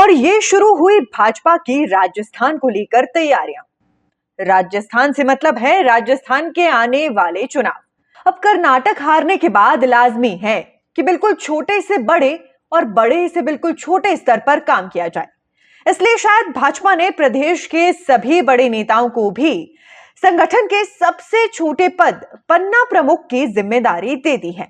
और ये शुरू हुई भाजपा की राजस्थान को लेकर तैयारियां। राजस्थान से मतलब है राजस्थान के आने वाले चुनाव। अब कर्नाटक हारने के बाद लाजमी है कि बिल्कुल छोटे से बड़े और बड़े से बिल्कुल छोटे स्तर पर काम किया जाए। इसलिए शायद भाजपा ने प्रदेश के सभी बड़े नेताओं को भी संगठन के सबसे छोटे पद पन्ना प्रमुख की जिम्मेदारी दे दी है।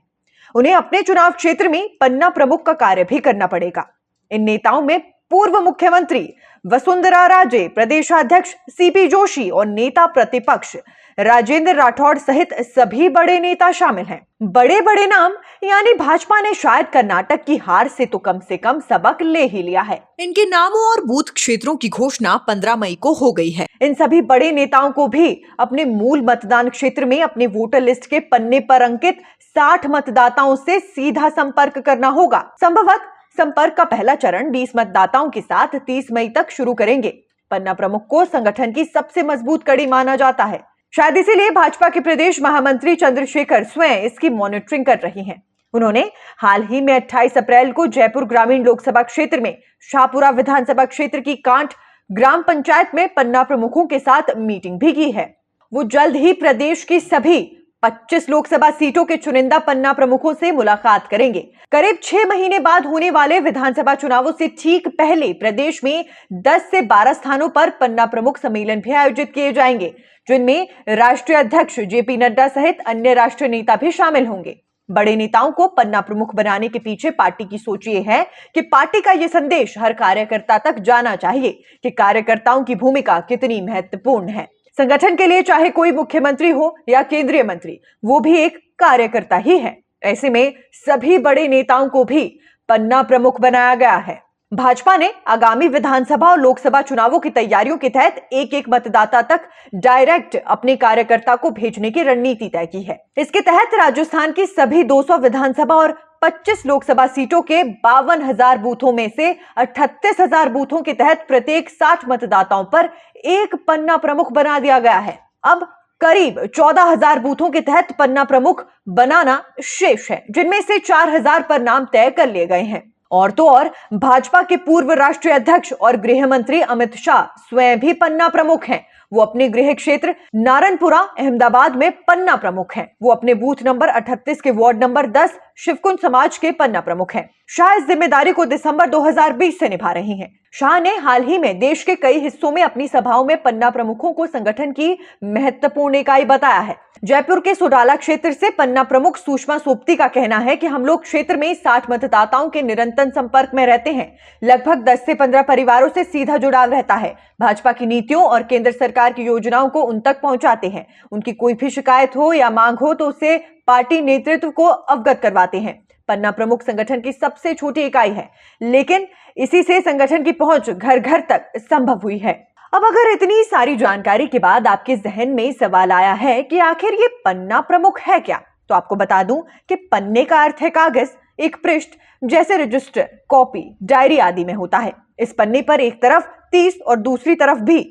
उन्हें अपने चुनाव क्षेत्र में पन्ना प्रमुख का कार्य भी करना पड़ेगा। इन नेताओं में पूर्व मुख्यमंत्री वसुंधरा राजे, प्रदेशाध्यक्ष सीपी जोशी और नेता प्रतिपक्ष राजेंद्र राठौड़ सहित सभी बड़े नेता शामिल हैं। बड़े बड़े नाम यानी भाजपा ने शायद कर्नाटक की हार से तो कम से कम सबक ले ही लिया है। इनके नामों और बूथ क्षेत्रों की घोषणा 15 मई को हो गई है। इन सभी बड़े नेताओं को भी अपने मूल मतदान क्षेत्र में अपने वोटर लिस्ट के पन्ने पर अंकित 60 मतदाताओं से सीधा संपर्क करना होगा। संभवतः संपर्क का पहला चरण 20 मतदाताओं के साथ 30 मई तक शुरू करेंगे। पन्ना प्रमुख को संगठन की सबसे मजबूत कड़ी माना जाता है। शायद इसीलिए भाजपा के प्रदेश महामंत्री चंद्रशेखर स्वयं इसकी मॉनिटरिंग कर रही हैं। उन्होंने हाल ही में 28 अप्रैल को जयपुर ग्रामीण लोकसभा क्षेत्र में शाहपुरा विधानसभा क्षेत्र की कांठ ग्राम पंचायत में पन्ना प्रमुखों के साथ मीटिंग भी की है। वो जल्द ही प्रदेश की सभी 25 लोकसभा सीटों के चुनिंदा पन्ना प्रमुखों से मुलाकात करेंगे। करीब 6 महीने बाद होने वाले विधानसभा चुनावों से ठीक पहले प्रदेश में 10 से 12 स्थानों पर पन्ना प्रमुख सम्मेलन भी आयोजित किए जाएंगे, जिनमें राष्ट्रीय अध्यक्ष जेपी नड्डा सहित अन्य राष्ट्रीय नेता भी शामिल होंगे। बड़े नेताओं को पन्ना प्रमुख बनाने के पीछे पार्टी की सोच ये है कि पार्टी का ये संदेश हर कार्यकर्ता तक जाना चाहिए कि कार्यकर्ताओं की भूमिका कितनी महत्वपूर्ण है। संगठन के लिए चाहे कोई मुख्यमंत्री हो या केंद्रीय मंत्री, वो भी एक कार्यकर्ता ही है। ऐसे में सभी बड़े नेताओं को भी पन्ना प्रमुख बनाया गया है। भाजपा ने आगामी विधानसभा और लोकसभा चुनावों की तैयारियों के तहत एक एक मतदाता तक डायरेक्ट अपने कार्यकर्ता को भेजने की रणनीति तय की है। इसके तहत राजस्थान की सभी 200 विधानसभा और 25 लोकसभा सीटों के 52,000 बूथों में से 38,000 बूथों के तहत प्रत्येक 60 मतदाताओं पर एक पन्ना प्रमुख बना दिया गया है। अब करीब 14,000 बूथों के तहत पन्ना प्रमुख बनाना शेष है, जिनमें से 4,000 पर नाम तय कर लिए गए हैं। और तो और भाजपा के पूर्व राष्ट्रीय अध्यक्ष और गृह मंत्री अमित शाह स्वयं भी पन्ना प्रमुख हैं। वो अपने गृह क्षेत्र नारायणपुरा अहमदाबाद में पन्ना प्रमुख हैं। वो अपने बूथ नंबर 38 के वार्ड नंबर 10 शिवकुंज समाज के पन्ना प्रमुख हैं। शाह इस जिम्मेदारी को दिसंबर 2020 से निभा रही हैं। शाह ने हाल ही में देश के कई हिस्सों में अपनी सभाओं में पन्ना प्रमुखों को संगठन की महत्वपूर्ण इकाई बताया है। जयपुर के सोडाला क्षेत्र से पन्ना प्रमुख सुषमा सोपती का कहना है कि हम लोग क्षेत्र में 60 मतदाताओं के निरंतर संपर्क में रहते हैं। लगभग 10 से 15 परिवारों से सीधा जुड़ाव रहता है। भाजपा की नीतियों और केंद्र सरकार की योजनाओं को उन तक पहुंचाते हैं। उनकी कोई भी शिकायत हो या मांग हो तो उसे पार्टी नेतृत्व को अवगत करवाते हैं। पन्ना प्रमुख संगठन की सबसे छोटी इकाई है, लेकिन इसी से संगठन की पहुंच घर घर तक संभव हुई है। अब अगर इतनी सारी जानकारी के बाद आपके जहन में सवाल आया है कि आखिर ये पन्ना प्रमुख है क्या, तो आपको बता दूं कि पन्ने का अर्थ है कागज। एक पृष्ठ जैसे रजिस्टर, कॉपी, डायरी आदि में होता है। इस पन्ने पर एक तरफ 30 और दूसरी तरफ भी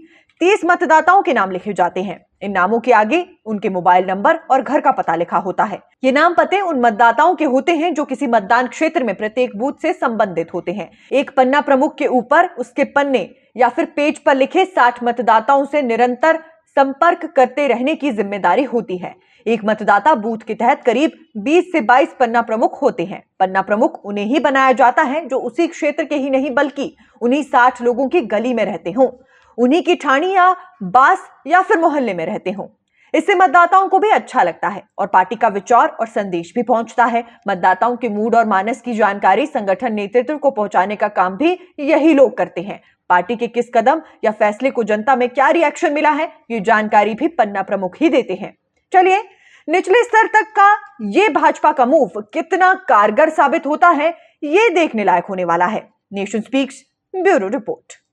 30 मतदाताओं के नाम लिखे जाते हैं। इन नामों के आगे उनके मोबाइल नंबर और घर का पता लिखा होता है। ये नाम पते उन मतदाताओं के होते हैं जो किसी मतदान क्षेत्र में प्रत्येक बूथ से संबंधित होते हैं। एक पन्ना प्रमुख के ऊपर उसके पन्ने या फिर पेज पर लिखे 60 मतदाताओं से निरंतर संपर्क करते रहने की जिम्मेदारी होती है। एक मतदाता बूथ के तहत करीब 20 से 22 पन्ना प्रमुख होते हैं। पन्ना प्रमुख उन्हें ही बनाया जाता है जो उसी क्षेत्र के ही नहीं बल्कि उन्हीं 60 लोगों की गली में रहते हों, उन्हीं की ठाणी या बास या फिर मोहल्ले में रहते हों। इससे मतदाताओं को भी अच्छा लगता है और पार्टी का विचार और संदेश भी पहुंचता है। मतदाताओं के मूड और मानस की जानकारी संगठन नेतृत्व को पहुंचाने का काम भी यही लोग करते हैं। पार्टी के किस कदम या फैसले को जनता में क्या रिएक्शन मिला है, ये जानकारी भी पन्ना प्रमुख ही देते हैं। चलिए, निचले स्तर तक का ये भाजपा का मूव कितना कारगर साबित होता है, ये देखने लायक होने वाला है। Nation speaks bureau report.